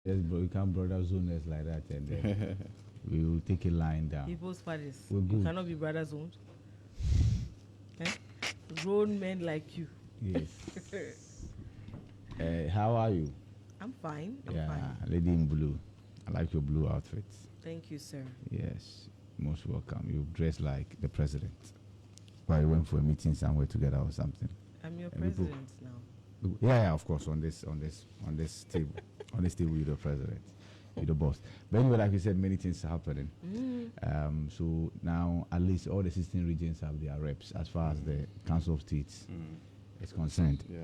Yes, bro, you can't brother zone us like that, and then we will take a line down. People's fathers. We're good. You cannot be brother zoned. Eh? Grown men like you. Yes. How are you? I'm fine. I'm yeah, fine. Lady in blue. I like your blue outfit. Thank you, sir. Yes, most welcome. You dress like the president. Why you went for a meeting somewhere together or something? I'm your president now. Yeah, of course. On this table, on this table, you're the president. You're the boss. But anyway, like you said, many things are happening. So now at least all the 16 regions have their reps as far as the Council of States is concerned. Yeah.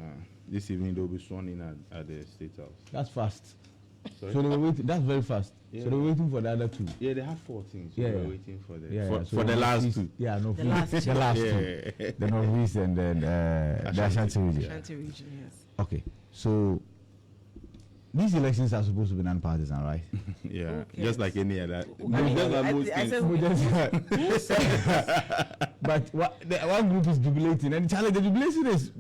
This evening they'll be sworn in at the State House. That's fast. Sorry? So they were waiting. That's very fast. Yeah. So they were waiting for the other two. Yeah, they have 14. So Yeah, we're yeah. waiting for the So for the last two. Yeah, no, The last two. the last two. Yeah. The Northeast and then the Ashanti region. Ashanti region, yes. Okay, so these elections are supposed to be non-partisan, right? Yeah, Okay. just like any other. mean, Just like I most said things. we- But one group is jubilating, and Charlie, the jubilation is,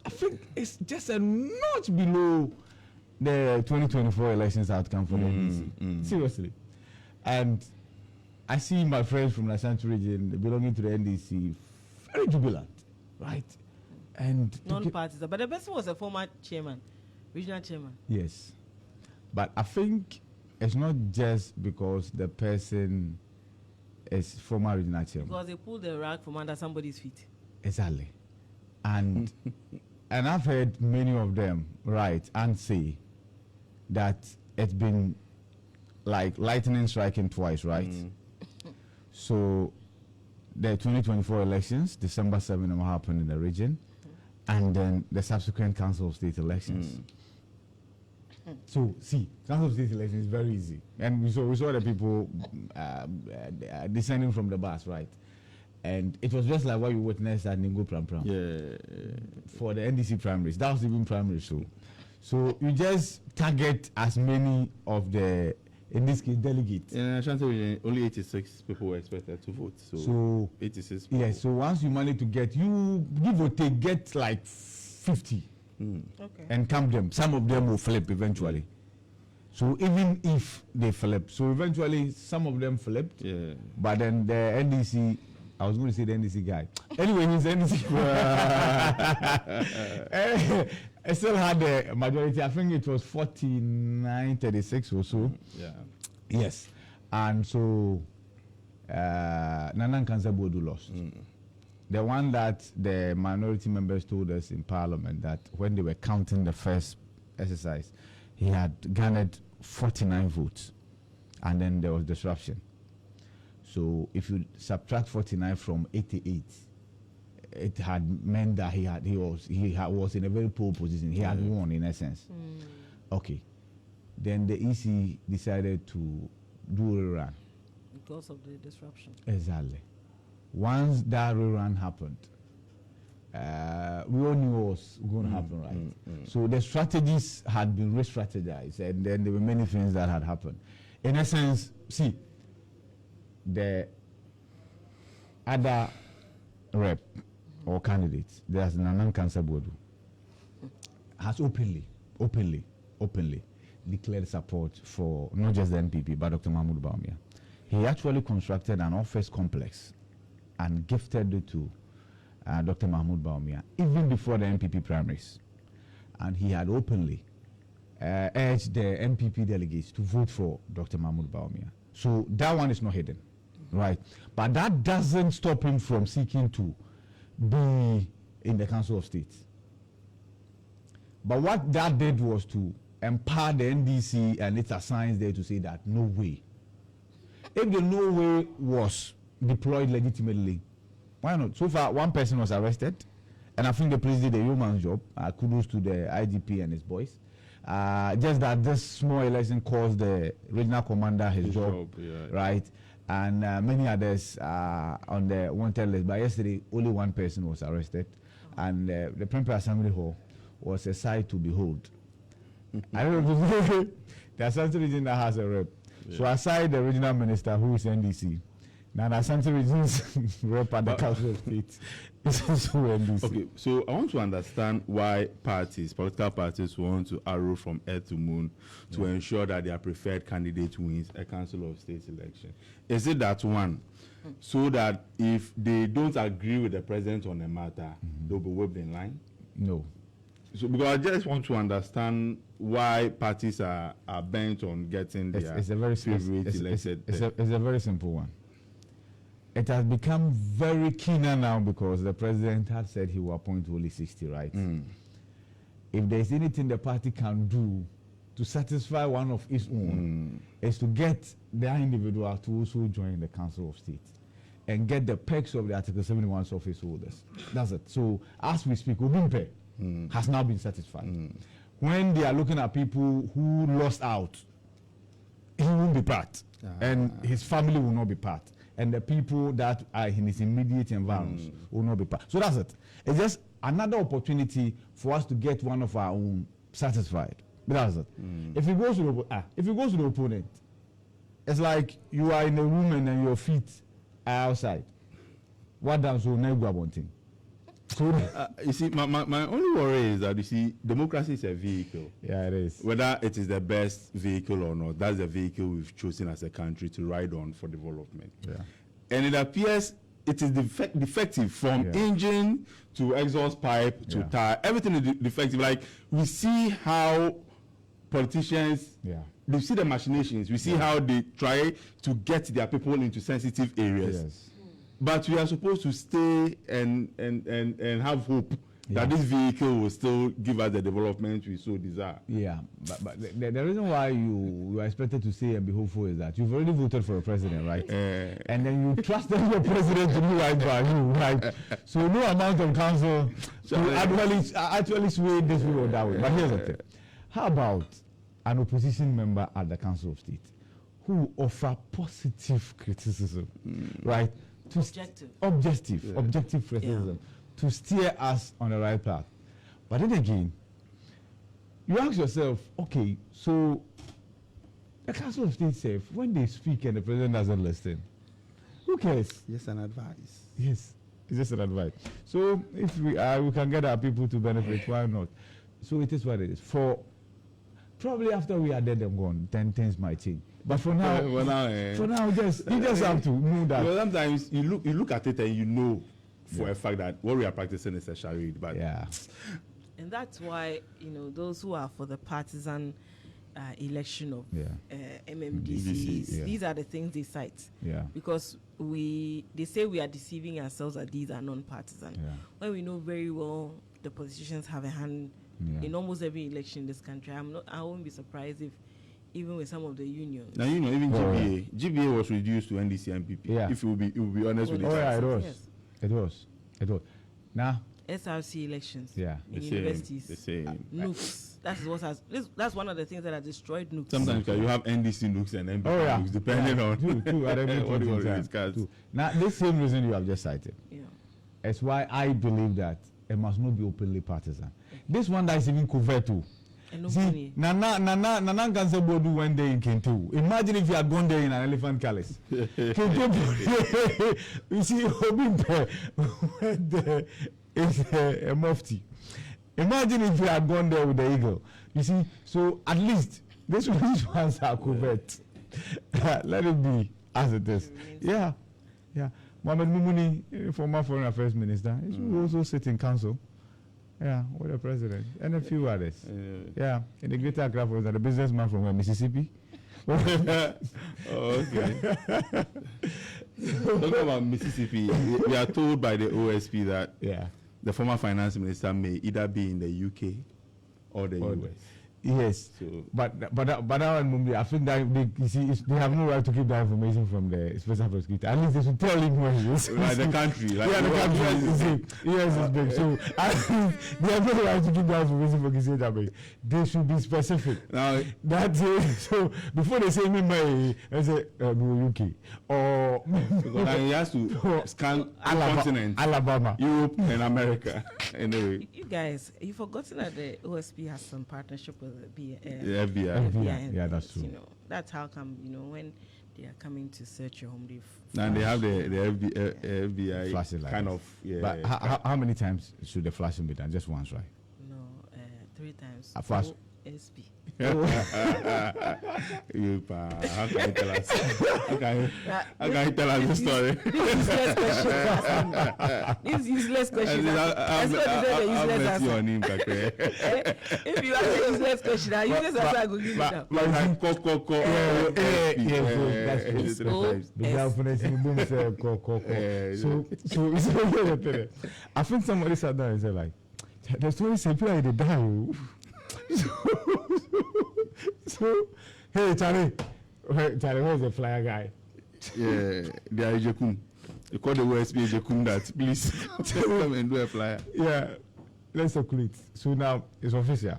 I think, it's just a notch below the 2024 elections outcome for the NDC. Seriously. And I see my friends from the Ashanti region belonging to the NDC very jubilant, right? And Non-partisan. But the person was a former chairman, regional chairman. yes. But I think it's not just because the person is former regional chairman. Because they pulled the rag from under somebody's feet. Exactly. And and I've heard many of them write and say that it's been like lightning striking twice, right? So the 2024 elections, December 7 will happen in the region, and then the subsequent Council of State elections. So see, Council of State elections is very easy, and we saw the people descending from the bus, right? And it was just like what you witnessed at Ningo Pram Pram for the NDC primaries. That was even primary show. So you just target as many of the, in this case, delegates. In Ashanti region, only 86 people were expected to vote. So 86 people. yeah, so once you manage to get, you give or take, get like 50 Okay. and count them. Some of them will flip eventually. So even if they flip, so eventually some of them flipped. Yeah. But then the NDC, I was going to say the NDC guy. Anyway, he's NDC. I still had the majority. I think it was 49-36 or so. Yeah. Yes. And so Nanan Kansabodu lost. The one that the minority members told us in Parliament that when they were counting the first exercise, he had garnered 49 votes. And then there was disruption. So if you subtract 49 from 88, it had meant that he was in a very poor position. He had won in essence. Okay. Then the EC decided to do a rerun. Because of the disruption. Exactly. Once that rerun happened, we all knew what was going to happen, right? So the strategies had been re-strategized, and then there were many things that had happened. In essence, see, the other rep or candidate, there's Nanan Kansabodu, has openly declared support for not just the NPP, but Dr. Mahmoud Bawumia. He actually constructed an office complex and gifted it to Dr. Mahmoud Bawumia even before the NPP primaries. And he had openly urged the NPP delegates to vote for Dr. Mahmoud Bawumia. So that one is not hidden, right? But that doesn't stop him from seeking to be in the Council of State. But what that did was to empower the NDC and its assigns there to say that no way. If the no way was deployed legitimately, why not? So far, one person was arrested, and I think the police did a yeoman's job. Kudos to the IGP and his boys. Just that this small election caused the regional commander his job, right? And many others on the wanted list. But yesterday, only one person was arrested, and the Premier Assembly Hall was a sight to behold. I don't know the Ashanti region that has a rep. So aside the regional minister who is NDC, now the Ashanti region's rep at the Council of State It's also NDC. Okay, so I want to understand why political parties want to arrow from earth to moon to ensure that their preferred candidate wins a Council of State election. Is it that one, so that if they don't agree with the president on a matter, they'll be whipped in line? No. So because I just want to understand why parties are bent on getting their It's a very favorite elected. it's a very simple one. It has become very keener now because the president has said he will appoint only 60, right? If there's anything the party can do to satisfy one of its own, is to get their individual to also join the Council of State and get the perks of the Article 71 office holders. That's it. So as we speak, Obimpe has now been satisfied. When they are looking at people who lost out, he won't be part, and his family will not be part. And the people that are in his immediate environs will not be part. So that's it. It's just another opportunity for us to get one of our own satisfied. But that's it. If he goes to the opponent, it's like you are in a room and then your feet are outside. What does so now go about? So you see, my only worry is that, you see, democracy is a vehicle. yeah, it is. Whether it is the best vehicle or not, that's the vehicle we've chosen as a country to ride on for development. Yeah. And it appears it is defective from engine to exhaust pipe to tire. Everything is defective. Like, we see how politicians, they see the machinations. We see how they try to get their people into sensitive areas. Yes. But we are supposed to stay and have hope that this vehicle will still give us the development we so desire. Yeah, but the reason why you are expected to stay and be hopeful is that you've already voted for a president, right? And then you trusted your president to do right by you, right? So no amount of counsel to actually sway this way or that way. But here's the thing. How about an opposition member at the Council of State who offer positive criticism, right? Objective criticism to steer us on the right path. But then again, you ask yourself, okay, so the Council of State safe, when they speak and the president doesn't listen, who cares? Just an advice. Yes, it's just an advice. So if we can get our people to benefit, why not? So it is what it is. For probably after we are dead and gone, then things might change. But for now, you just have to know that. Well, sometimes you look at it and you know for a fact that what we are practicing is a charade. But and that's why, you know, those who are for the partisan election of MMDCs, these are the things they cite. Because they say we are deceiving ourselves that these are non-partisan. When we know very well the politicians have a hand in almost every election in this country. I won't be surprised if even with some of the unions. Now, you know, even GBA was reduced to NDC and PP. If you will be honest with it. It was. Yes. It was. Now, SRC elections in universities. The same. Nukes. That's one of the things that has destroyed nukes. Sometimes you have NDC nukes and MP nukes, depending on what you want to discuss. Now, this same reason you have just cited. That's why I believe that it must not be openly partisan. This one that is even covert too. See, Nana Gansa Bodu went there in Kente. Imagine if you had gone there in an elephant calice. Kente, you see, Obimpe went there is a mufti. Imagine if you had gone there with the eagle. You see, so at least these ones are covert. Let it be as it is. Yeah. Mohamed Mumuni, former Foreign Affairs Minister, will also sit in council. Yeah, with the president and a few others. In the Greater Accra, for the businessman from Mississippi. Okay. Talking about Mississippi, we are told by the OSP that the former finance minister may either be in the UK or the US. Yes, so, but I think that they have no right to keep that information from the special prosecutor. At least they should tell him where he is. Like the country. Like the country is big. Yes, it's big. So they have no right to keep that information from Kisei. They should be specific. Now, so before they say member, they say UK or he has to scan continent, Alabama, Europe, and America. Anyway, you guys, you've forgotten that the OSP has some partnership with the FBI. Yeah, that's true. You know, that's how come, when they are coming to search your home, and they have the FBI flashing kind of. Yeah. But how many times should the flashing be done? Just once, right? No, 3 times. Flash. SP. How can you tell us? How can you tell us the story? This useless question. If you ask a useless question, I useless answer I go give you that. I think somebody sat down and said like, the story said people like they die. So, hey Charlie, where's the flyer guy? Yeah, they are Ejekum. They call the OSP Ejekum that please tell them and do a flyer. Yeah, let's circulate. So now it's official.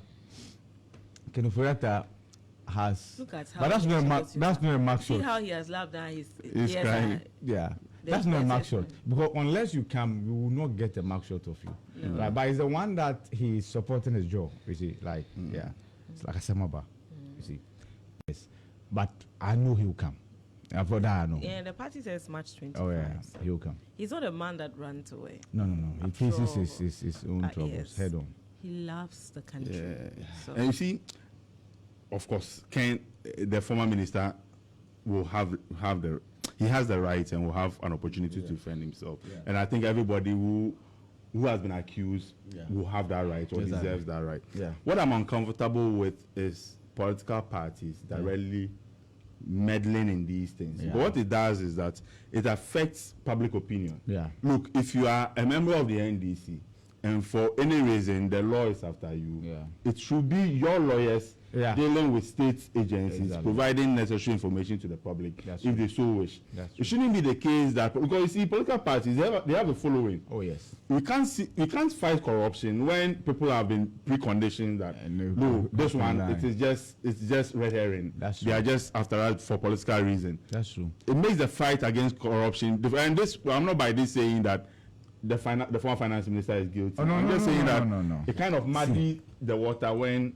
Kenufurata has. Look at how. But that's not a mark shot. See how he has laughed down he's crying. Yeah. That's not a mark shot, because unless you come, we will not get a mark shot of you. Right? But it's the one that he's supporting his jaw. You see, like it's like a samaba. You see, yes. But I know he'll come. For that I know. Yeah, the party says March 25. Oh yeah, he'll come. He's not a man that runs away. No. He faces his own troubles yes. head on. He loves the country. Yeah. So. And you see, of course, the former minister will have the. He has the right and will have an opportunity to defend himself. Yeah. And I think everybody who has been accused will have that right or deserves that right. Yeah. What I'm uncomfortable with is political parties directly meddling in these things. Yeah. But what it does is that it affects public opinion. Yeah. Look, if you are a member of the NDC and for any reason the law is after you, it should be your lawyers dealing with state agencies, providing necessary information to the public if they so wish. It shouldn't be the case that, because you see, political parties, they have a following. Oh yes. We can't fight corruption when people have been preconditioned that this one it's just red herring. They are just after that for political reason. That's true. It makes the fight against corruption, and this, I'm not by this saying that the former finance minister is guilty. I'm just saying that it kind of muddy the water when.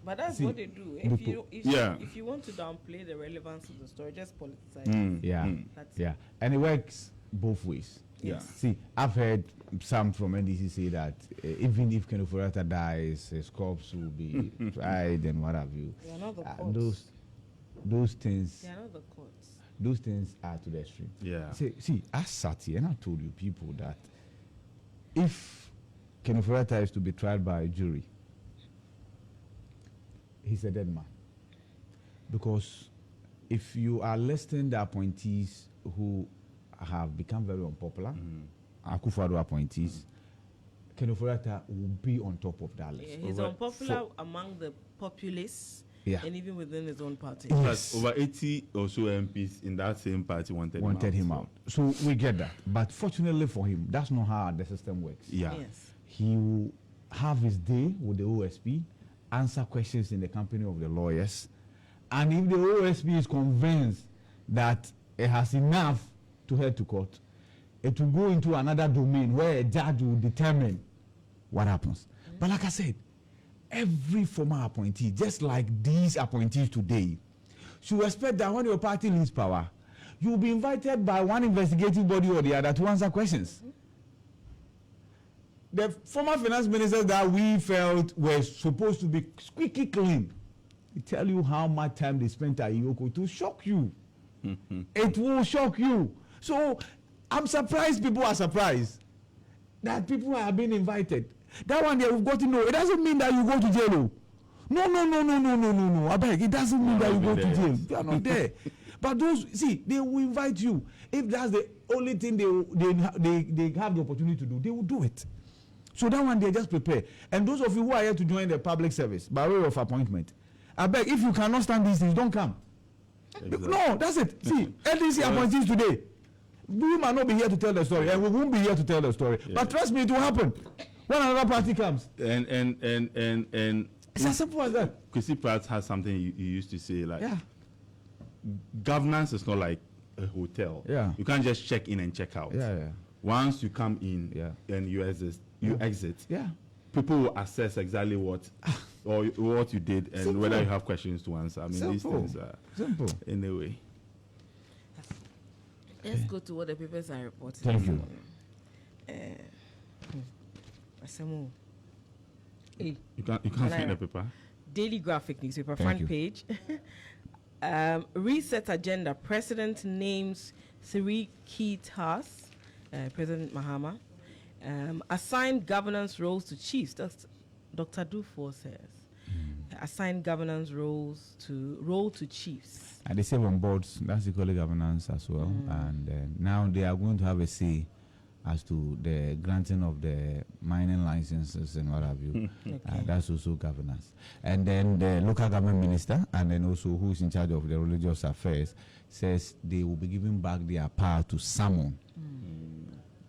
But that's what they do. If you want to downplay the relevance of the story, just politicize. And it works both ways. Yeah. See, I've heard some from NDC say that even if Kenufurata dies, his corpse will be tried and what have you. They are not the courts. Those things. They are not the courts. Those things are to the extreme. Yeah. See, I sat here and I told you people that if Kenufurata is to be tried by a jury, he's a dead man. Because if you are listing the appointees who have become very unpopular, Akufo-Addo appointees, Kenufurata will be on top of that list. He's unpopular among the populace and even within his own party. Yes. Over 80 or so MPs in that same party wanted him out. So we get that. But fortunately for him, that's not how the system works. Yeah. Yes. He will have his day with the OSP, answer questions in the company of the lawyers, and if the OSP is convinced that it has enough to head to court, it will go into another domain where a judge will determine what happens. But like I said, every former appointee, just like these appointees today, should expect that when your party loses power, you will be invited by one investigative body or the other to answer questions. The former finance ministers that we felt were supposed to be squeaky clean, they tell you how much time they spent at Iyoko to shock you. It will shock you. So I'm surprised people are surprised that people are being invited. That one there, we've got to know. It doesn't mean that you go to jail. No. I beg. It doesn't mean that you go to jail. You are not there. But those, see, they will invite you. If that's the only thing they have the opportunity to do, they will do it. So that one, they just prepare. And those of you who are here to join the public service by way of appointment, I beg, if you cannot stand these things, don't come. Exactly. No, that's it. See, NDC appointees today, we might not be here to tell the story, and we won't be here to tell the story. Yeah. But trust me, it will happen when another party comes. And it's as simple as that. Kwesi Pratt has something he used to say, like, governance is not like a hotel. Yeah. You can't just check in and check out. Yeah. Once you come in and you exit, people will assess exactly what or what you did, and Simple. whether you have questions to answer. I mean, Simple. these things are simple. Anyway. Let's go to what the papers are reporting. Thank you. Asemu. Hey. You can't find the paper. Daily Graphic newspaper, Thank front you. page. Reset agenda. President names 3 key tasks. President Mahama. Assigned governance roles to chiefs. That's Dr. Dufour says. Assigned governance role to chiefs. And they say on boards, that's equally governance as well. And now they are going to have a say as to the granting of the mining licenses and what have you. Okay. That's also governance. And then the local government minister, and then also who is in charge of the religious affairs, says they will be giving back their power to summon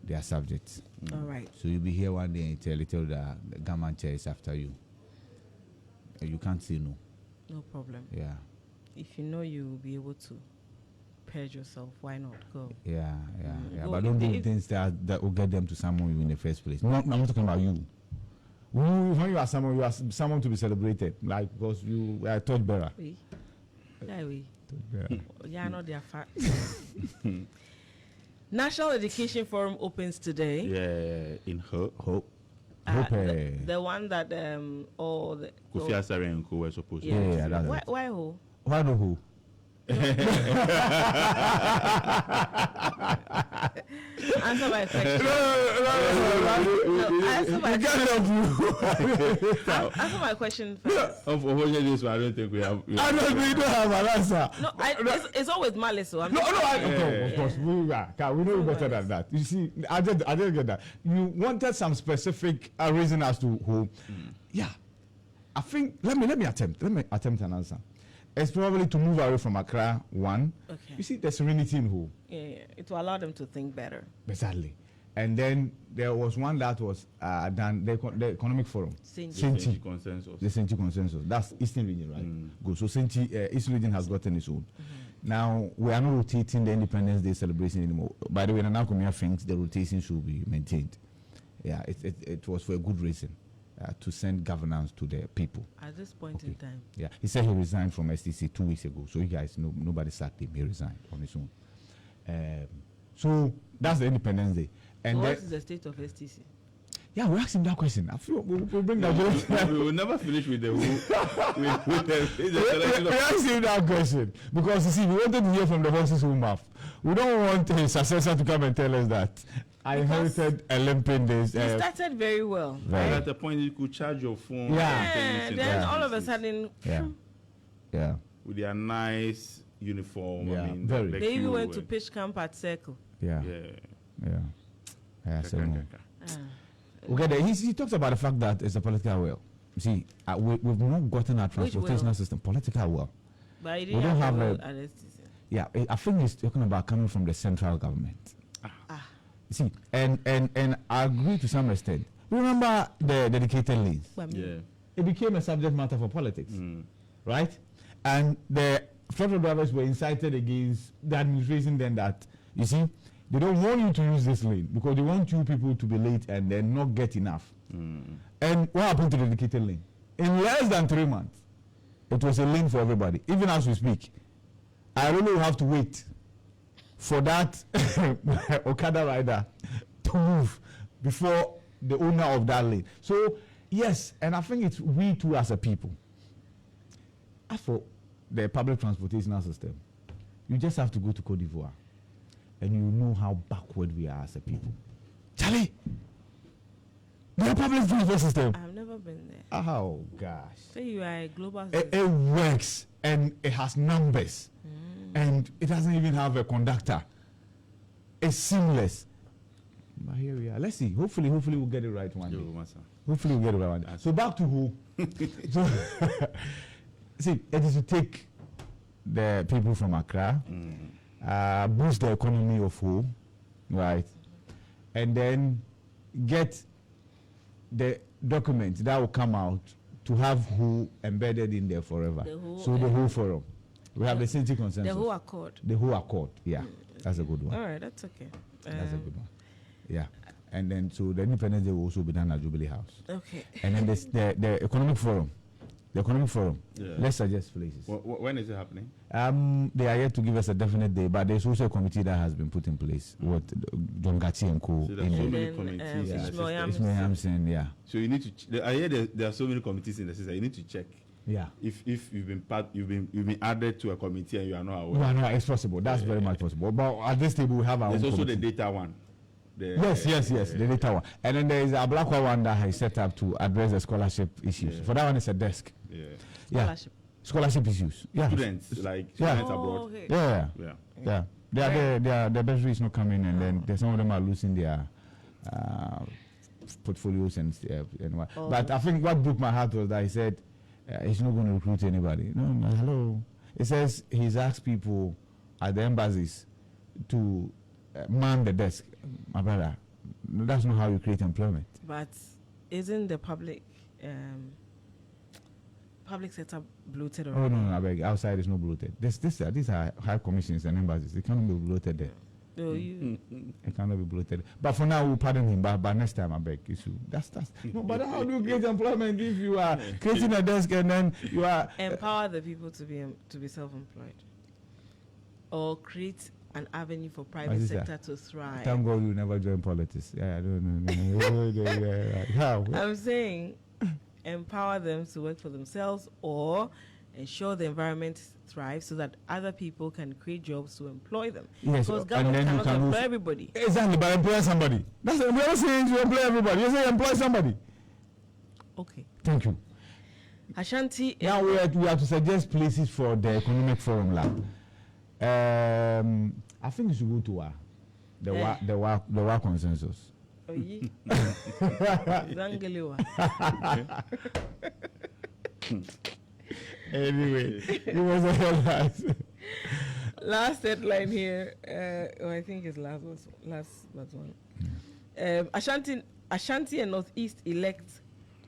their subjects. All right. So you'll be here one day and tell the government chair is after you. You can't say no. No problem. Yeah. If you know you will be able to purge yourself, why not go? Yeah. Go But don't do if- things that will get them to summon you in the first place. No, I'm not talking about you. When you are someone to be celebrated, like because you are a torchbearer. We. Yeah, we. Torchbearer. Yeah, not their fact. National Education Forum opens today. Yeah, in Hope. The one that all the Kofi Asare and Co were supposed to. Yeah, that's it. why who? Why no who? Answer my question. Answer my question first. Unfortunately, this one I don't think we have. We don't have an answer. No, it's always malice. So Of course, we know better than that. You see, I didn't get that. You wanted some specific reason as to who. Yeah, I think. Let me attempt an answer. It's probably to move away from Accra, one. Okay. You see, the serenity in who. Yeah, it will allow them to think better. Exactly. And then there was one that was done, the Economic Forum. Senti consensus. The Senti consensus. That's Eastern region, right? Good. So Senti, Eastern region has gotten its own. Now, we are not rotating the Independence Day celebration anymore. By the way, Nana Kumia thinks the rotation should be maintained. Yeah, it was for a good reason. To send governance to the people. At this point in time. Yeah, he said he resigned from STC 2 weeks ago. So you guys know, nobody sacked him. He resigned on his own. So that's the Independence Day. And so what is the state of STC? Yeah, we asked him that question. I feel we'll bring that. We will never finish with the who. We asked him that question because you see, we wanted to hear from the horse's own mouth. We don't want his successor to come and tell us that. I inherited Olympic days. He started very well. Right. At the point you could charge your phone. Then all of a sudden, yeah, with their nice uniform. Yeah, I mean, very. They even went to pitch camp at Circle. Yeah. So, Okay, there. He talks about the fact that it's a political will. See, we've not gotten our transportation system political will. But we don't have a. STC. Yeah, I think he's talking about coming from the central government. See, and I agree to some extent. Remember the dedicated lanes? Yeah. It became a subject matter for politics, right? And the throttle drivers were incited against the administration then that, you see, they don't want you to use this lane because they want you people to be late and then not get enough. And what happened to the dedicated lane? In less than 3 months, it was a lane for everybody. Even as we speak, I really will have to wait for that Okada rider to move before the owner of that lane. So, yes, and I think it's we too as a people. As for the public transportation system, you just have to go to Cote d'Ivoire and you know how backward we are as a people. Charlie, the public transport system. I've never been there. Oh, gosh. So you are a global it works and it has numbers. And it doesn't even have a conductor. It's seamless. But here we are. Let's see. Hopefully we'll get it right one day. Hopefully we'll get it right one day. So back to who? So see, it is to take the people from Accra, boost the economy of who, right? And then get the document that will come out to have who embedded in there forever. The whole forum. We have the Senti consensus. The whole accord. The whole accord, yeah. That's a good one. All right, that's okay. That's a good one. Yeah. And then, so the Independence Day will also be done at Jubilee House. Okay. And then the Economic Forum The Economic Forum. Yeah. Let's suggest places. When is it happening? They are yet to give us a definite day, but there's also a committee that has been put in place. What John Gatti and Co. So there are so many committees. Ismail Hamson, yeah. So you need to. I hear there are so many committees in the system. You need to check. Yeah. If you've been added to a committee and you are not aware. No, it's possible. That's very much possible. But at this table we have our. There's own also committee. the data one. Yes, the data one. And then there is a black one that I set up to address the scholarship issues. For that one, it's a desk. Scholarship issues. Yeah. Students abroad. Okay. Yeah. Their bursary is not coming, and then some of them are losing their portfolios and what. But I think what broke my heart was that he said he's not going to recruit anybody. No, hello. It says he's asked people at the embassies to man the desk. My brother, that's not how you create employment. But isn't the public sector bloated already? Oh no, I beg. Outside is not bloated. These are high commissions and embassies. They cannot be bloated there. No, it cannot be bloated. But for now, we'll pardon him. But next time, I beg you. That's no. But how do you create employment if you are creating a desk and then you are empower the people to be self-employed, or create an avenue for private sector to thrive? Thank God you never join politics. Yeah, I don't know. How? I'm saying empower them to work for themselves, or ensure the environment thrives so that other people can create jobs to employ them. Yes, because government cannot employ everybody. Exactly, but employ somebody. We're not saying to employ everybody. You're saying employ somebody. Okay. Thank you. Ashanti. Now we have to suggest places for the Economic Forum Lab. I think you should go to the WA consensus. Anyway, it was a last headline here. I think it's last one. Ashanti and Northeast elect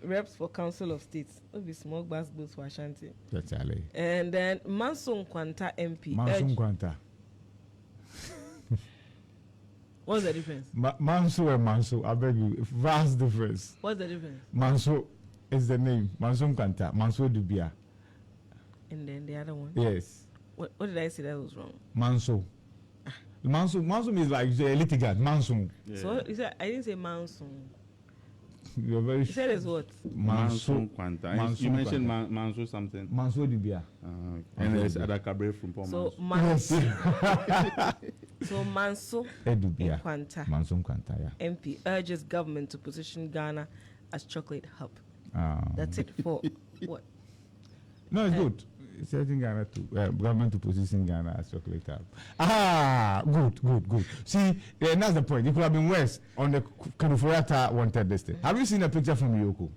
reps for Council of States. It'll be small bus boots for Ashanti. That's Ali. And then Manson Kwanta MP. Manson Kwanta. What's the difference? Manso and Manso, I beg you, vast difference. What's the difference? Manso is the name. Manson Kwanta. Manso Dubia. And then the other one? Yes. What did I say that was wrong? Manso. Manso means like a litigant. Manso. Yeah. So I didn't say Manson. You're very sure. You said it's what? Manso Kwanta. You mentioned Manso something. Manso Dubia. And there's Adakabre from Poma. So Manso. So Manso Kwanta. Manso Kwanta, yeah. MP urges government to position Ghana as chocolate hub. That's it for what? No, it's good. It's urging Ghana to government to position Ghana as chocolate hub. Good. See, that's the point. It could have been worse on the Kanufurata wanted this thing. Have you seen a picture from Yoko?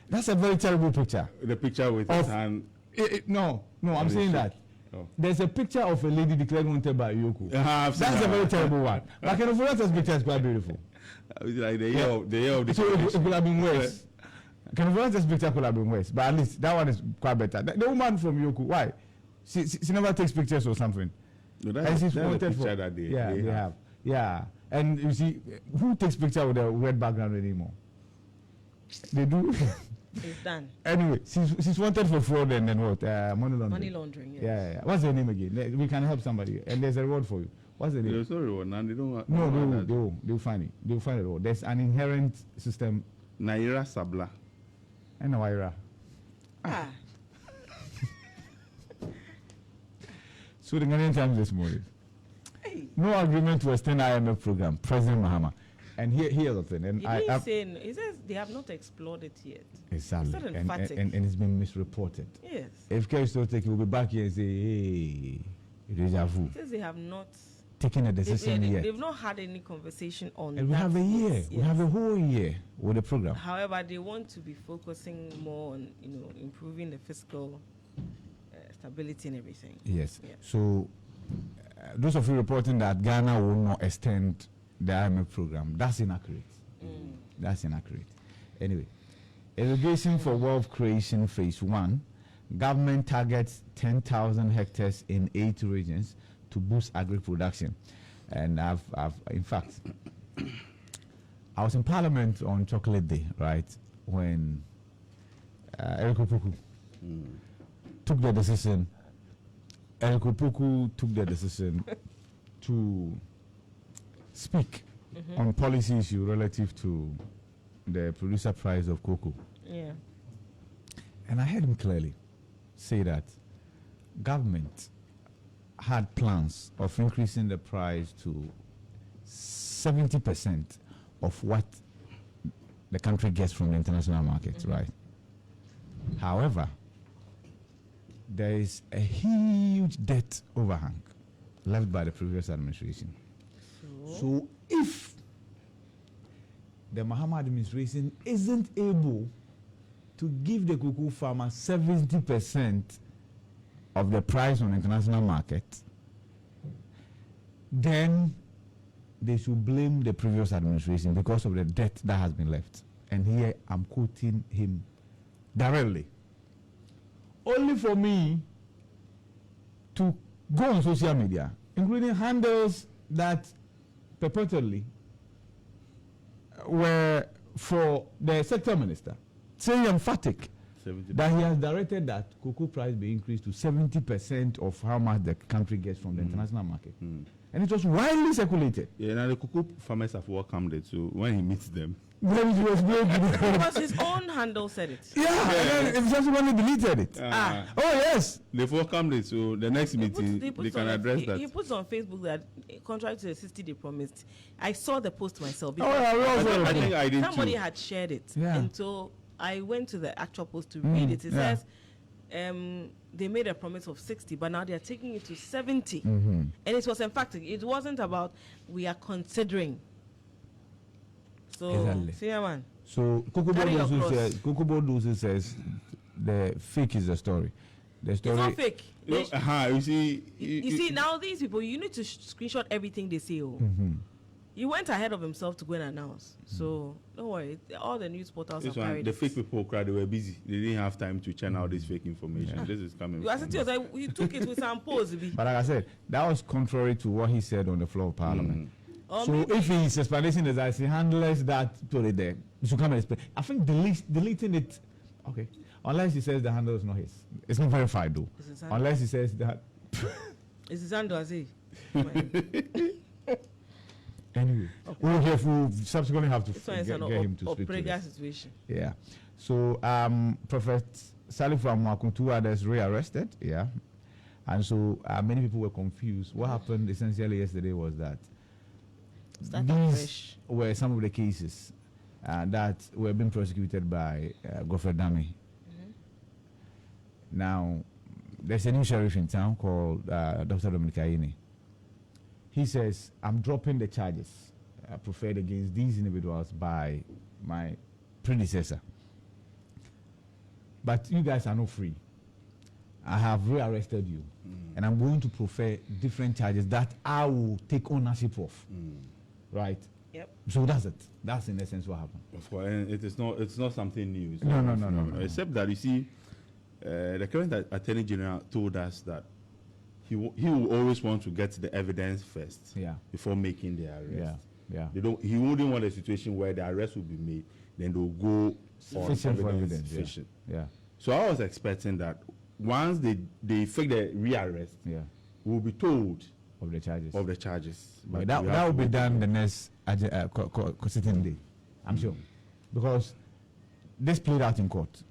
That's a very terrible picture. The picture with his hand. No, I'm saying that. Oh. There's a picture of a lady declared wanted by Yoko. That's a very terrible one. But Kanufurata's picture is quite beautiful. Like the year of the so it could have been worse. Kanufurata's picture could have been worse, but at least that one is quite better. The woman from Yoko, why? She never takes pictures or something. No, that's the picture that they have. Yeah, and you see, who takes picture with a red background anymore? They do. It's done. Anyway, she's wanted for fraud and then what? Money laundering. Money laundering, yes. Yeah. What's her name again? We can help somebody, and there's a reward for you. What's the name? There's no reward, and they don't. No, they'll find it. They'll find a reward. There's an inherent system. Naira Sabla. And Naira. So the Ghanaian Times this morning. Hey. No agreement to extend IMF program. President Mahama. And here's the thing. And he says they have not explored it yet. Exactly. And it's been misreported. Yes. If Kerry still take, we'll be back here and say, hey, deja vu. He says they have not taken a decision yet. They've not had any conversation on and we have a year. Yes. We have a whole year with the program. However, they want to be focusing more on, improving the fiscal stability and everything. Yes. Yeah. So, those of you reporting that Ghana will not extend the IMF program, that's inaccurate. That's inaccurate. Anyway, irrigation for wealth creation phase 1. Government targets 10,000 hectares in 8 regions to boost agri-production. And I've in fact, I was in Parliament on Chocolate Day, right, when Eric Opoku took the decision, El Kopoku took the decision to speak on policy issue relative to the producer price of cocoa. Yeah. And I heard him clearly say that government had plans of increasing the price to 70% of what the country gets from the international market, right? However, there is a huge debt overhang left by the previous administration. So if the Mahama administration isn't able to give the cocoa farmer 70% of the price on the international market, then they should blame the previous administration because of the debt that has been left. And here I'm quoting him directly. Only for me to go on social media, including handles that purportedly were for the sector minister, saying emphatic that he has directed that cocoa price be increased to 70% of how much the country gets from the international market. And it was widely circulated. Yeah, now the cocoa farmers have welcomed it, so when he meets them. Then it was great. Because his own handle said it. Yeah, and then it subsequently deleted it. Oh, yes. They've welcomed it, so the next meeting, they can address that. He puts on Facebook that, contrary to the 60 they promised, I saw the post myself. I think I did somebody too. had shared it. Yeah. And so I went to the actual post to read it. It says, they made a promise of 60, but now they are taking it to 70. And it was emphatic. It wasn't about we are considering. So, Exactly. see, man. So Cocoa Board also says the fake is the story. The story. It's not fake. You see, you see, now these people, you need to screenshot everything they say. He went ahead of himself to go and announce. So don't worry, all the news portals have carried the it. fake people cried, they were busy. They didn't have time to churn out this fake information. This is coming. You took it with some pose. But like I said, that was contrary to what he said on the floor of Parliament. So maybe if his explanation is as he handles that, put it there. You should come and explain. I think deleting it, okay. Unless he says the handle is not his. It's not verified though. Unless he says that. It's his handle, I say. Anyway, we'll subsequently have to get him to speak to this. Situation. Yeah. So, Prophet Salifu Amwakun, 2 others rearrested. Yeah. And so many people were confused. What happened essentially yesterday was that these were some of the cases that were being prosecuted by Godfred Dami. Now, there's a new sheriff in town called Dr. Dominic Ayini. He says, I'm dropping the charges preferred against these individuals by my predecessor. But you guys are not free. I have rearrested you. And I'm going to prefer different charges that I will take ownership of. Right? Yep. So that's it. That's in essence what happened. Of course, and it's not something new. No. Except that, you see, the current Attorney General told us that he will always want to get the evidence first before making the arrest. He wouldn't want a situation where the arrest will be made, then they'll go on evidence fishing. So I was expecting that once they fake the rearrest, we'll be told of the charges. But that will be done the next sitting day, I'm sure, because this played out in court,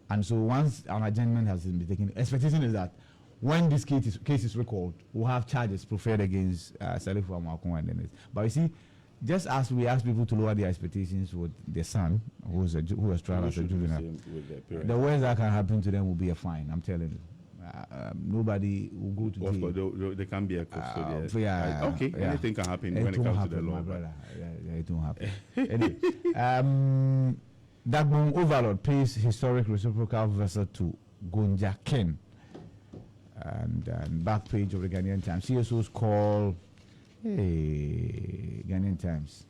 and so once an adjournment has been taken, expectation is that when this case is recalled, we'll have charges preferred against Salifu Amwakun and Dennis. But you see, just as we ask people to lower their expectations with their son, who was tried as a juvenile, the worst that can happen to them will be a fine. I'm telling you, nobody will go to jail. They can be a custodian. Anything can happen when it comes to the law. It won't happen. Anyway, Dagbon Overlord pays historic reciprocal vessel to Gonja Ken. And back page of the Ghanaian Times. CSOs call, Ghanaian Times.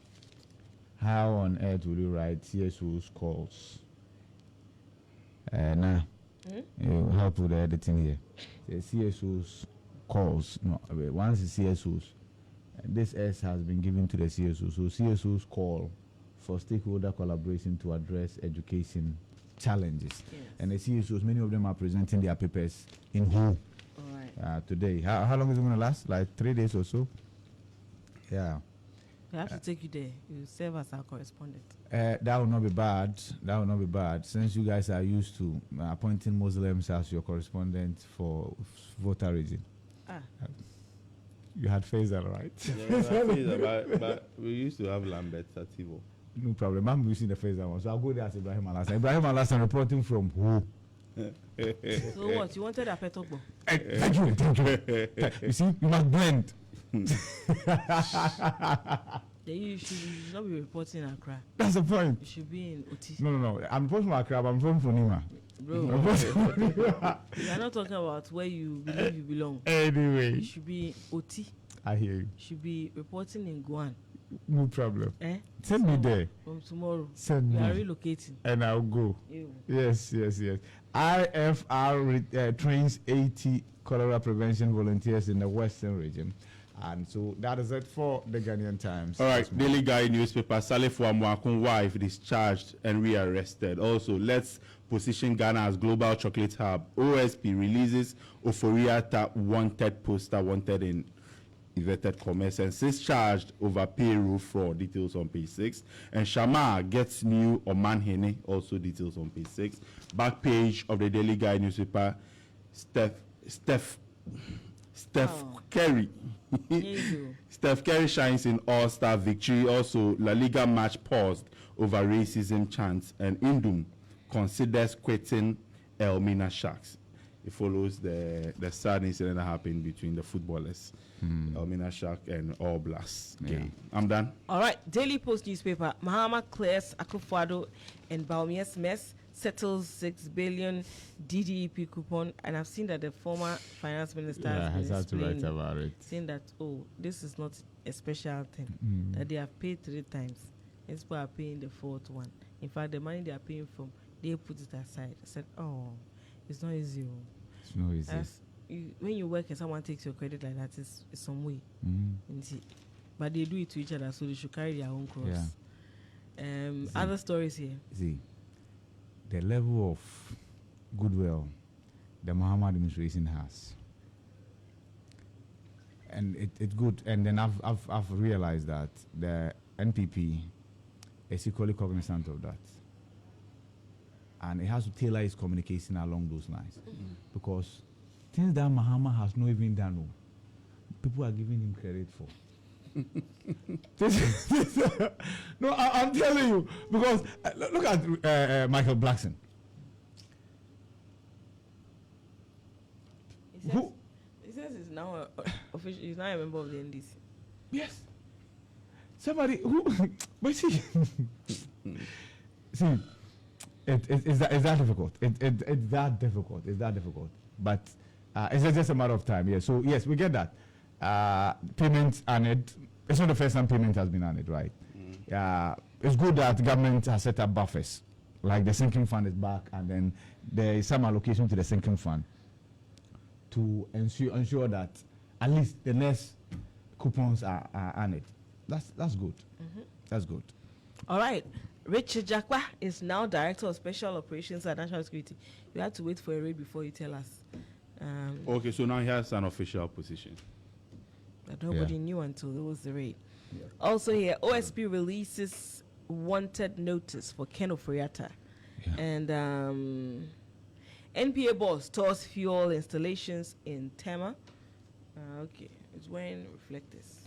How on earth will you write CSOs calls? You help with the editing here. The CSOs calls. No, once the CSOs, this S has been given to the CSOs. So CSOs call for stakeholder collaboration to address education challenges. Yes. And the CSOs, many of them are presenting their papers in whole today. How long is it going to last? Like 3 days or so? Yeah. We have to take you there. You serve as our correspondent. That will not be bad. That will not be bad. Since you guys are used to appointing Muslims as your correspondent for voter raising. You had Faisal, right? Yeah, Faisal, but we used to have Lambert Sativo. No problem. I'm using the Faisal one. So I'll go there as Ibrahim Alassane. Ibrahim Alassane reporting from who? So what? You wanted a petogbo? Thank you. You see, you must blend. You should not be reporting in Accra. That's the point. You should be in Oti. No. I'm reporting from Accra, but I'm reporting from Nima. Bro, we are not talking about where you believe you belong. Anyway. You should be in Oti. I hear you. You should be reporting in Guan. No problem. Send me there. From tomorrow. Send me. We are relocating. And I'll go. Ew. Yes. IFR trains 80 cholera prevention volunteers in the Western region. And so that is it for the Ghanaian Times. All right, Daily Guide newspaper, Salifou Amoakun's wife discharged and rearrested. Also, let's position Ghana as global chocolate hub. OSP releases Oforiatta wanted poster, wanted in inverted commerce, and 6 charged over payroll fraud. Details on page 6. And Shamar gets new Oman Hene, also details on page 6. Back page of the Daily Guide newspaper, Steph Curry. Steph Curry shines in All-Star victory. Also, La Liga match paused over racism chants, and Indum considers quitting Elmina Sharks. It follows the sad incident that happened between the footballers, Elmina Shark and All Blacks. Okay, I'm done. All right, Daily Post newspaper, Mahama clears Akufo-Addo and Bawumia's mess, settles 6 billion DDEP coupon, and I've seen that the former finance minister has had to write about it, saying that, this is not a special thing, that they have paid 3 times, and people are paying the 4th one. In fact, the money they are paying from, they put it aside. I said, it's not easy. It's not easy. When you work and someone takes your credit like that, it's some way. But they do it to each other, so they should carry their own cross. Other stories here. See, the level of goodwill the Mahama administration has, and it's good. And then I've realized that the NPP is equally cognizant of that, and it has to tailor its communication along those lines, because things that Mahama has not even done, people are giving him credit for. No, I'm telling you, because look at Michael Blackson. He says he's now official. He's now a member of the NDC. Yes. Somebody who, but see, it's that difficult. It's that difficult. It's that difficult. But it's just a matter of time. Yeah. So yes, we get that. Payments honored. It's not the first time payment has been honored, right? It's good that the government has set up buffers, like the sinking fund is back, and then there is some allocation to the sinking fund to ensure that at least the next coupons are honored. That's good. That's good. All right. Richard Jakwa is now Director of Special Operations and National Security. You have to wait for a raid before you tell us. Okay, so now he has an official position. That nobody knew until there was the raid. Yeah. Also here, OSP releases wanted notice for Ken Oforiatta. And NPA boss tours fuel installations in Tema. Okay, it's wearing reflectors.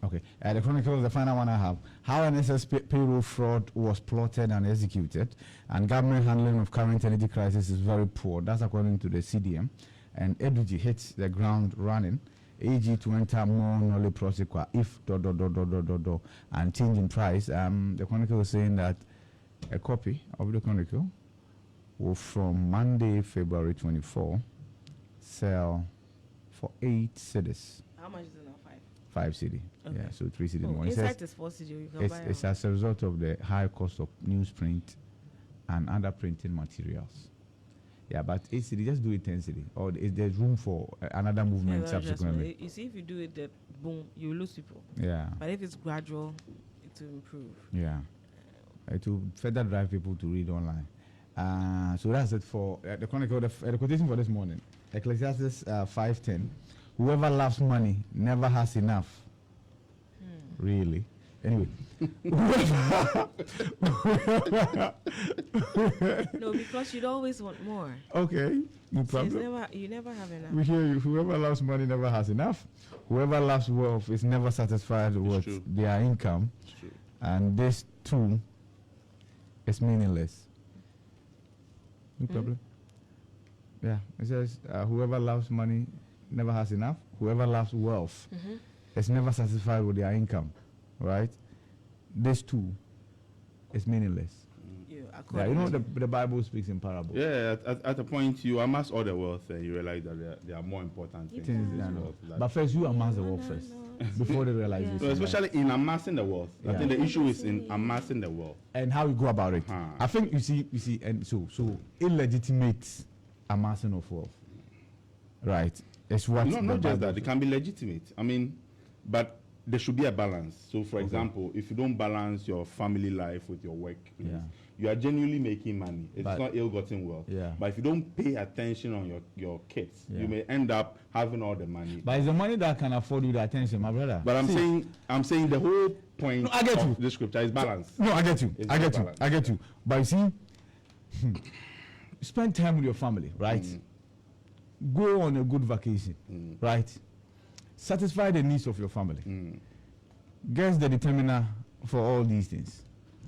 Okay, the Chronicle is the final one I have. How NSS payroll fraud was plotted and executed, and government handling of current energy crisis is very poor. That's according to the CDM. And Eduji hits the ground running. AG to enter more knowledge prosequa if ... and change in price. The Chronicle is saying that a copy of the Chronicle will from Monday, February 24, sell for 8 cedis. How much is it now? 5 cedi. Okay. Yeah, so 3 cedi more. Inside is 4 cedi. You can buy it's as a result of the high cost of newsprint and other printing materials. Yeah, but 8 cedi, just do it 10 cedi. Or there's room for another movement subsequently. You see, if you do it, that boom, you lose people. Yeah. But if it's gradual, it will improve. Yeah. It will further drive people to read online. So that's it for the chronicle. The quotation for this morning, Ecclesiastes 5:10. Whoever loves money never has enough. Really? Anyway. No, because you'd always want more. Okay, no So problem. you never have enough. We hear you. Whoever loves money never has enough. Whoever loves wealth is never satisfied with their income. It's true. And this too is meaningless. No problem. Yeah, it says whoever loves money never has enough. Whoever loves wealth is never satisfied with their income. Right? This too is meaningless. Yeah, you know the Bible speaks in parables. Yeah, at a point you amass all the wealth and you realize that there are more important things. But first you amass the wealth first before the realization. So especially in amassing the wealth. I think the issue is in amassing the wealth. And how you go about it. I think you see, and so illegitimate amassing of wealth. Right. It's what not just that, it can be legitimate. I mean, but there should be a balance. So, for example, if you don't balance your family life with your work, you are genuinely making money. It's not ill-gotten wealth. Yeah. But if you don't pay attention on your kids, you may end up having all the money. But it's the money that can afford you the attention, my brother. But I'm saying the whole point of the scripture is balance. No, I get you. I get you. But you see, spend time with your family, right? Go on a good vacation, right? Satisfy the needs of your family. Guess the determiner for all these things?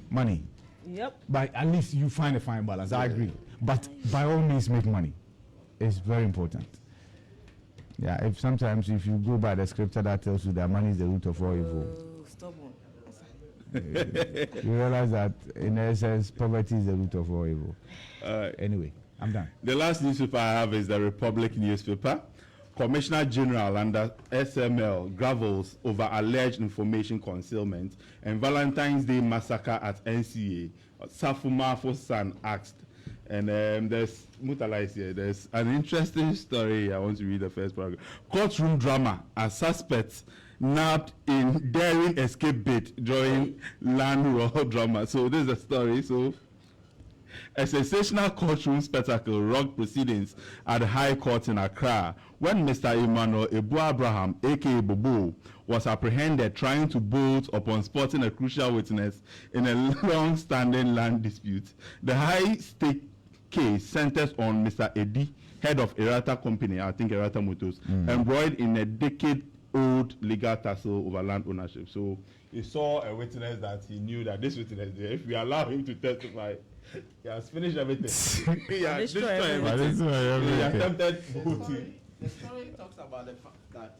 Money. Yep. But at least you find a fine balance. I agree. But by all means, make money. It's very important. Yeah. Sometimes if you go by the scripture that tells you that money is the root of all evil, stubborn. You realize that in essence, poverty is the root of all evil. Anyway, I'm done. The last newspaper I have is the Republic newspaper. Commissioner General under SML gravels over alleged information concealment and Valentine's Day massacre at NCA. Safuma Fosan asked. And there's Mutala here. There's an interesting story. I want to read the first paragraph. Courtroom drama as suspects nabbed in daring escape bid during land war drama. So this is a story. So a sensational courtroom spectacle rocked proceedings at the High Court in Accra when Mr. Emmanuel Ebu Abraham, aka Bobo, was apprehended trying to bolt upon spotting a crucial witness in a long-standing land dispute. The high-stake case centers on Mr. Eddie, head of Erata Company, I think Erata Motors, embroiled in a decade-old legal tussle over land ownership. So he saw a witness that he knew that this witness, if we allow him to testify, he has finished everything. He has destroyed everything. He attempted voting. The story talks about the fact that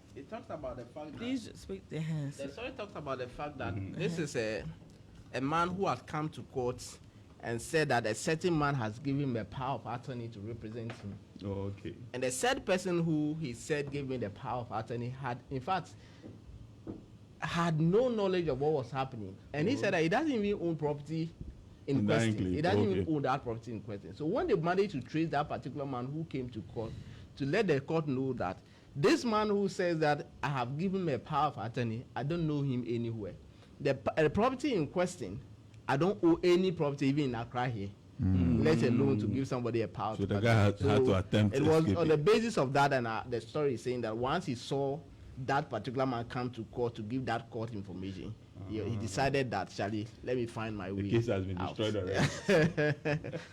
Please speak the hands. The story talks about the fact that this is a man who had come to court and said that a certain man has given him a power of attorney to represent him. Oh, okay. And the said person who he said gave me the power of attorney had no knowledge of what was happening. And he said that he doesn't even own property in question. He doesn't even own that property in question. So when they managed to trace that particular man who came to court to let the court know that this man who says that I have given him a power of attorney, I don't know him anywhere. The property in question, I don't owe any property even in Accra here, let alone to give somebody a power. So the guy had to attempt it was on the basis of that, and the story is saying that once he saw that particular man come to court to give that court information, he decided that, Charlie, let me find my way. The case has been destroyed already.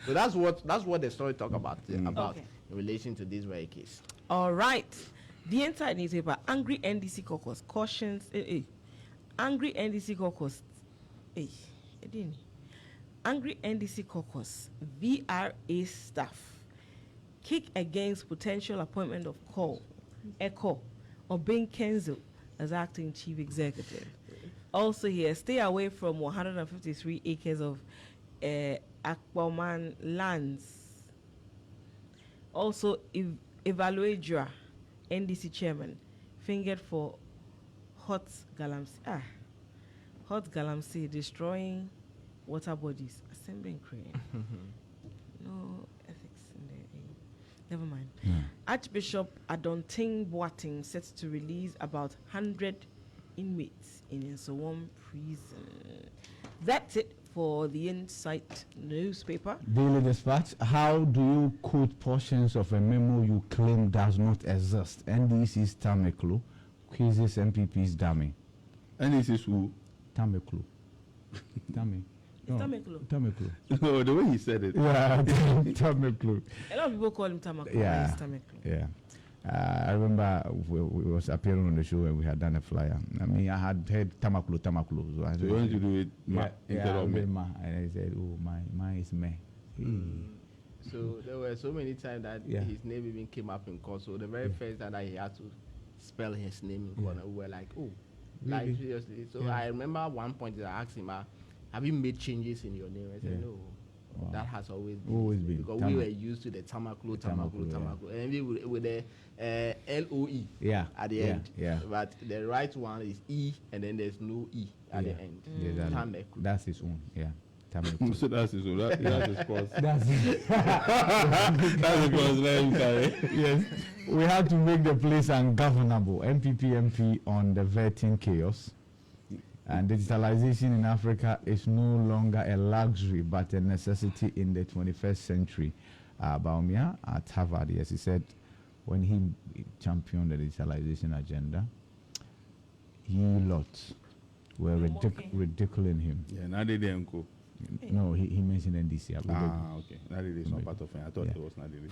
So that's what the story talk about in relation to this very case. All right. The entire newspaper, angry NDC caucus cautions. Angry NDC caucus. Angry NDC caucus. VRA staff kick against potential appointment of Echo or Ben Kenzo as acting chief executive. Also here, stay away from 153 acres of Akwaman lands. Also, Evaluator, NDC chairman, fingered for hot galamsey. Hot galamsey destroying water bodies, assembling crane. No ethics in there. Never mind. Archbishop Adonting Boateng set to release about 100 inmates in Nsawam prison. That's it for the Insight newspaper. Daily Dispatch. How do you quote portions of a memo you claim does not exist? NDC's Tameklu quizzes MPP's dummy. NDC's who? Tameklu. Tammy. Tameklu. No, the way he said it. Yeah, Tameklu. A lot of people call him Tameklu. Yeah. Tameklu. Yeah. I remember we was appearing on the show and we had done a flyer. I mean, I had heard Tamaklu. So I so you want to do it? And I said, oh, my is me. So there were so many times that his name even came up in court. So the very first time that he had to spell his name in court, we were like, oh, really? Like seriously. So I remember at one point I asked him, have you made changes in your name? I said, no. Wow. That has always been. Because we were used to the Tamaklu. And we with the LOE at the end. Yeah. But the right one is E, and then there's no E at the end. Yeah, that's his own. Yeah. So that's his own. That's his cross. That's the cross name. Yes. We had to make the place ungovernable. MP on the vetting chaos. And digitalization in Africa is no longer a luxury, but a necessity in the 21st century. Baumia at Harvard, yes, he said when he championed the digitalization agenda, he lots were ridiculing him. Yeah, now they didn't go. No, he mentioned NDC. Okay. Nadede is not part of it. I thought it was Nadede.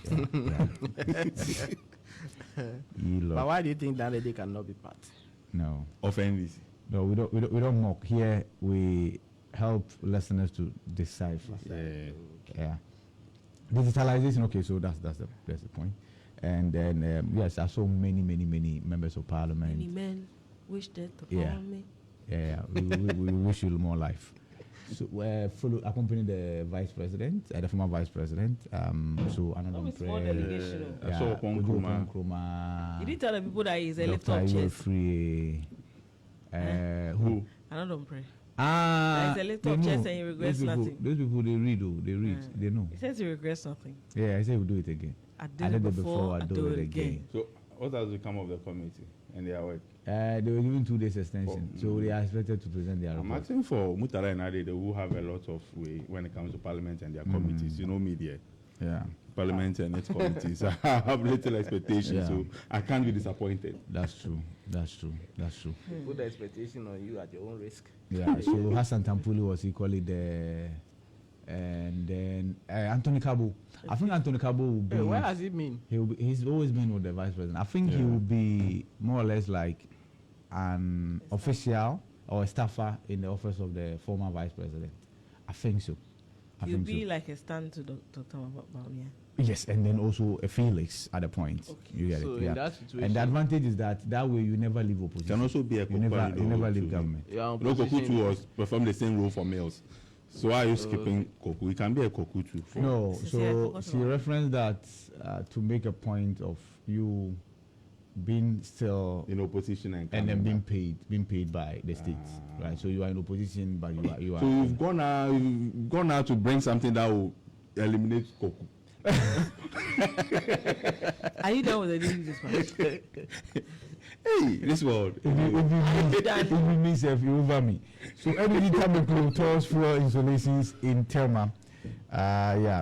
But why do you think Nadede cannot be part? No. Of NDC? No, we don't mock. Here we help listeners to decipher. Yeah. Digitalization. Okay, so that's the point. And then yes, I saw many members of parliament. Many men wish death upon me. Yeah. We wish you more life. So accompany the vice president, the former vice president. So another small delegation. I saw Nkrumah. You didn't tell the people that he's a lift up chest. Who? I don't pray. He's a lift up chest and he regrets nothing. Those people they read, they know. He says he regrets nothing. Yeah, I said we'll do it again. I did it before, I do it again. So what has become of the committee and their work? They were given 2 days extension, so they are expected to present their report. I'm asking for Mutara and Ade, they will have a lot of way when it comes to parliament and their committees. You know, media. Yeah. Parliament and its committees. I have little expectations, so I can't be disappointed. That's true. Put the expectation on you at your own risk. Yeah. So Hassan Tampuli was equally there. And then Anthony Kabo. I think Anthony Kabo will be. What does it mean? He's always been with the vice president. I think he will be more or less like an official or a staffer in the office of the former vice president. I think so. He'll be like a stand to Dr. Baumia. Yes, and then also a Felix at the point. Okay. You get so it. In that situation, and the advantage is that way you never leave opposition. Can also be a you never leave government. Koku was perform the same role for males. So why are you skipping Koku? It can be a Koku too. No, so she referenced that to make a point of you being still in opposition and then being paid by the states, right? So you are in opposition, but you are. So you've gone out to bring something that will eliminate Koku. Are you done with the news dispatch? Hey, this world. If you means if you over me. So every time we towards fuel installations in Telma.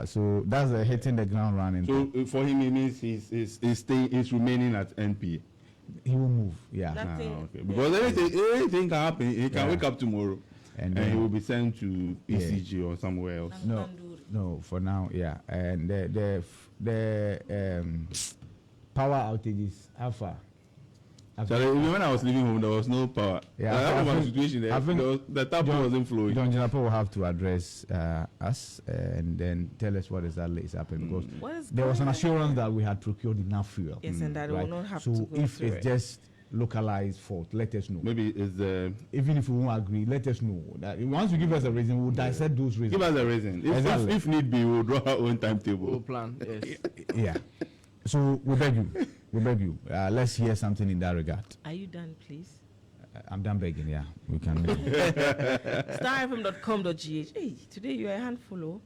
So that's hitting the ground running. So for him, it means he's remaining at NP. He will move, okay. Because anything can happen. He can wake up tomorrow and he will be sent to ECG or somewhere else. No, for now, And the power outages, how far? So when I was leaving home, there was no power. That was my situation there. The tap wasn't flowing. John Jinapo will have to address us and then tell us what exactly is happening because there was an assurance that we had procured enough fuel. Yes, and that will not have to go through if it's just localized fault, let us know. Maybe it's even if we won't agree, let us know. That once you give us a reason, we'll dissect those reasons. Give us a reason. If need be, we'll draw our own timetable. We'll plan. Yes. Yeah. So we beg you. Let's hear something in that regard. Are you done, please? I'm done begging. Yeah, we can. StarRFM.com.gh. Hey, today you are a handful.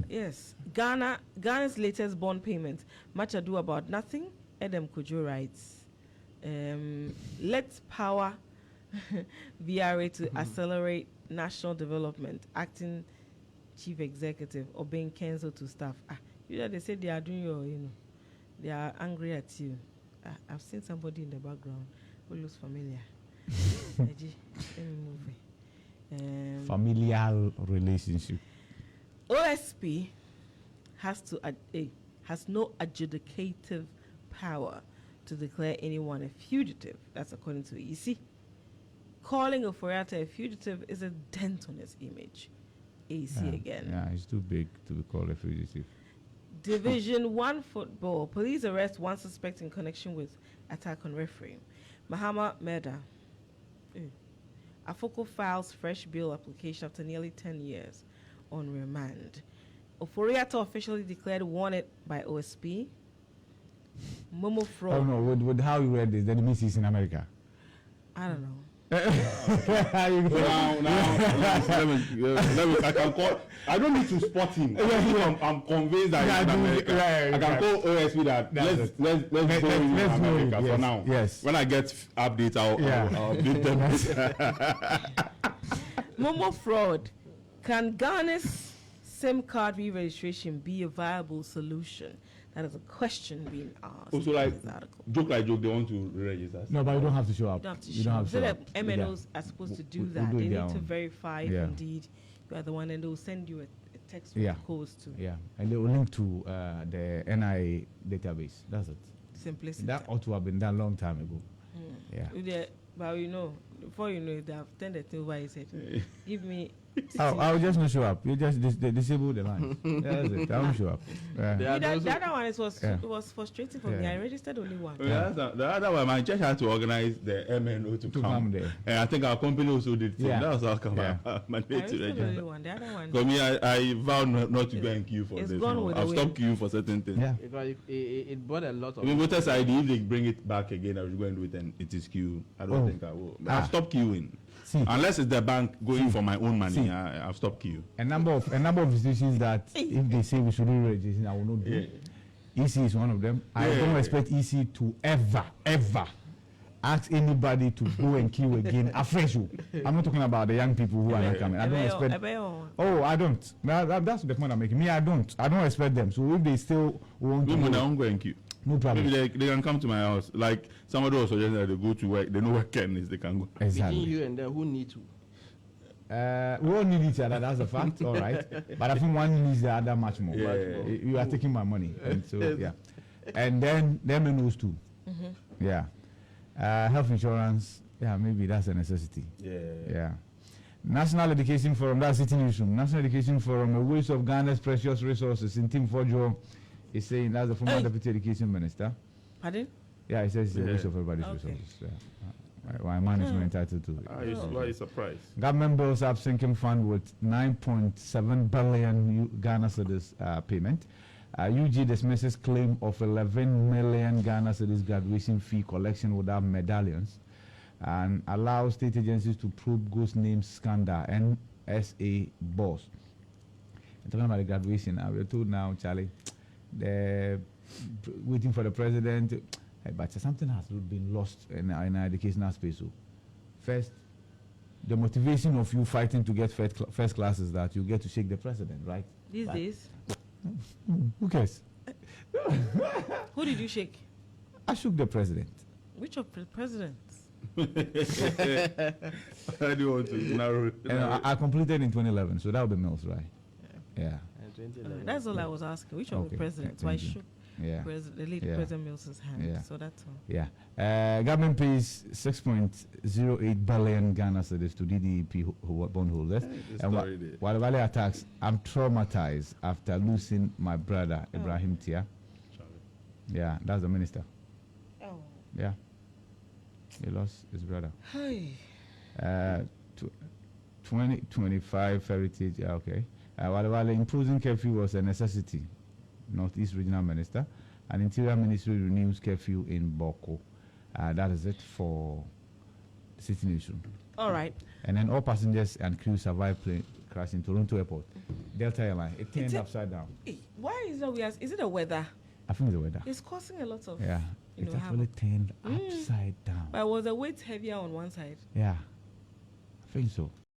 Yes. Ghana's latest bond payment. Much ado about nothing. Edem Kujo writes, let's power VRA to accelerate National Development, acting chief executive, Obeng Kenzo to staff. You know, they say they are doing your, they are angry at you. I've seen somebody in the background who looks familiar. Let me move. Familial relationship. OSP has no adjudicative power to declare anyone a fugitive. That's according to EC. Calling Oforiatta a fugitive is a dent on his image. AC again. Yeah, he's too big to be called a fugitive. Division 1 football. Police arrest one suspect in connection with attack on referee. Mahama Meda. Afoko files fresh bail application after nearly 10 years on remand. Oforiatta officially declared wanted by OSP. Momo fraud. Oh no, with how you read this, then it means he's in America. I don't know. Let me, I can call. I don't need to spot him. I'm convinced that he's in America. I can call OSP that let's go in America for now. Yes. When I get updates, I'll update them. Momo fraud. Can Ghana's SIM card re-registration be a viable solution? That is a question being asked. Also, like joke, they want to register. No, but you don't have to show up. You don't have to show up. So that MNOs are supposed to do that. They need to verify if indeed you are the one, and they will send you a text with the codes too. Yeah, and they will link to the NIA database. That's it. Simplicity. That ought to have been done a long time ago. Yeah. But before you know it, they have turned the thing over his head. Give me. I'll just not show up. You just disable the line. That's it. I won't show up. The other one was frustrating for me. I registered only one. The other one, my church had to organize the MNO to come there. And I think our company also did too. That was how come I managed to register. Only one. The other one. For me, I vowed not to go and queue for this. I've stopped queuing for certain things. Yeah. It brought a lot of. I mean, voters ID, if they bring it back again, I will go and do it, and it is queue. I don't think I will. But I've stopped queuing. Unless it's the bank going for my own money, I've stopped queue. A number of institutions that if they say we should do registration, I will not do. EC is one of them. I don't expect EC to ever ask anybody to go and queue again afresh. I'm not talking about the young people who are not coming. I don't expect. I don't. That's the point I'm making. Me, I don't expect them. So if they still want to, I won't go and queue. No problem. Maybe they can come to my house. Like somebody was suggesting that they go to work. They know where Ken is. They can go. Exactly. Between you and them, who need to? We all need each other. That's a fact. All right. But I think one needs the other much more. You are taking my money, and so and then them knows too. Health insurance. Maybe that's a necessity. National Education Forum. That's City Newsroom. National Education Forum. A waste of Ghana's precious resources. In Team Fojo is saying that's the former Deputy Education Minister. Pardon? Yeah, he says it's a waste of everybody's resources. Why man is not entitled to it. Why are you surprised? Government bills up sinking fund with 9.7 billion Ghana cedis payment. UG dismisses claim of 11 million Ghana cedis graduation fee collection without medallions, and allows state agencies to probe ghost name scandal. NSA boss. And talking about the graduation, we're told now, Charlie, they're waiting for the president. But something has been lost in our educational space. So first, the motivation of you fighting to get first class is that you get to shake the president, right? These days? Who cares? Who did you shake? I shook the president. Which of the presidents? How do you want to narrow it? I completed in 2011, so that would be Mills, right? Yeah. That's all I was asking. Which of the presidents? Why shook? The late President Mills's hand. So that's all. Government pays 6.08 billion Ghana cedis to DDP bondholders. And while the Valley attacks, I'm traumatized after losing my brother Ibrahim Tia. Yeah, that's the minister. Oh. Yeah. He lost his brother. Hey. 2025 heritage. Okay. While imposing curfew was a necessity. Northeast Regional Minister, and Interior Ministry renews curfew in Boko. That is it for the City Newsroom. All right. And then all passengers and crew survived plane crash in Toronto Airport. Delta Airline, it turned upside down. Why is that weird? Is it the weather? I think it's the weather. It's causing a lot of. Yeah. It actually turned upside down. But was the weight heavier on one side? Yeah. I think so.